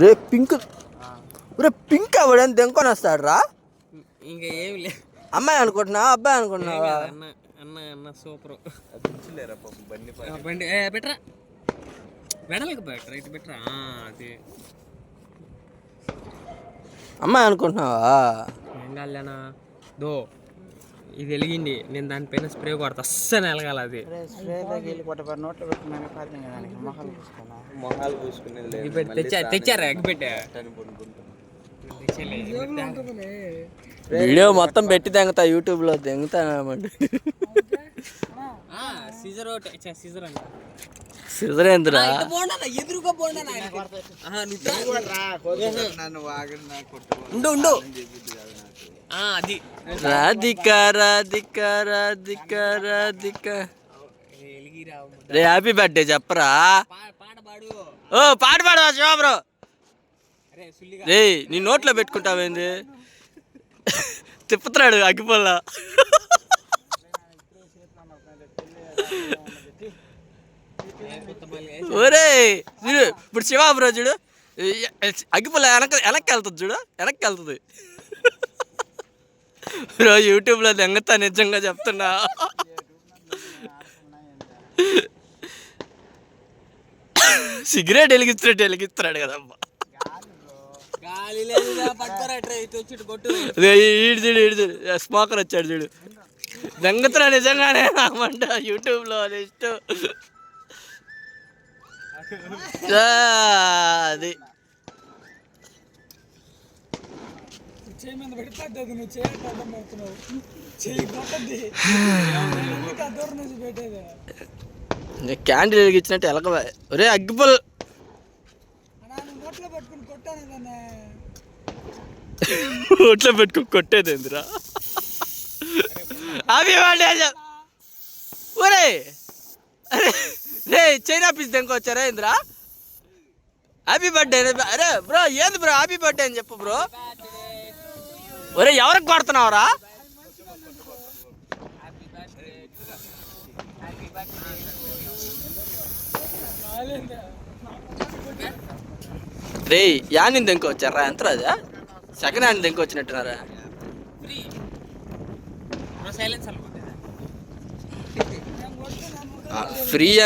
రే pink, రే pink అవడం దెంకొని వస్తాడు రా. ఇంకా ఏమి లేదు. అమ్మాయి అనుకుంటున్నావా అబ్బాయి అనుకుంటున్నావా? అన్న అన్న అన్న సూపర్. బండి బెటరా వెడలకు బెటర్ అయితే బెటరా. అది అమ్మాయి అనుకుంటున్నావా? ఏం కాలేనా దో ఇది వెలిగింది, నేను దానిపైన స్ప్రే కొడతా అస్సలు వెలగాలి. అది తెచ్చారా ఎగ్ పెట్టా వీడియో మొత్తం పెట్టి తెంగుతా యూట్యూబ్లో తెంగుతామండి. సిజరేంద్రా ఎదురుగా అది రాధిక రాధిక రాధిక రాధిక. రే హ్యాపీ బర్త్డే చెప్పరా. ఓ పాట పాడవా శివ బ్రో? రే నీ నోట్లో పెట్టుకుంటావేంది? తిప్పుతున్నాడు అగ్గిపొల్ల. ఒరే చూడు ఇప్పుడు శివ బ్రో చూడు, అగ్గిపొల్ల వెనక్కి వెళ్తుంది చూడు, వెనక్కి వెళ్తుంది బ్రో. యూట్యూబ్లో దెంగతా నిజంగా చెప్తున్నా. సిగరెట్ వెలిగిస్తున్నాడు కదమ్మా. ఈడు చూడు స్మోకర్ వచ్చాడు చూడు, దెంగతున్నా నిజంగానే మంట యూట్యూబ్లో నెక్స్ట్ అది. క్యాండిల్ వెలిగించినట్టు ఎలక. ఒరే అగ్గిపుల్ ఓట్లో పెట్టుకుని కొట్టేది ఏందిరా? అవి ఒరే అరే రే చైనా పీస్ దెంకొచ్చారా ఏందిరా? Happy birthday. అరే బ్రో ఏంది బ్రో హ్యాపీ బర్త్డే అని చెప్పు బ్రో. ఒరే ఎవరికి కొడుతున్నావురా? రే యాని దెంకొచ్చారా? ఎంత రాజా సెకండ్ హ్యాండ్ దెంకొచ్చినట్టున్నారా? ఫ్రీ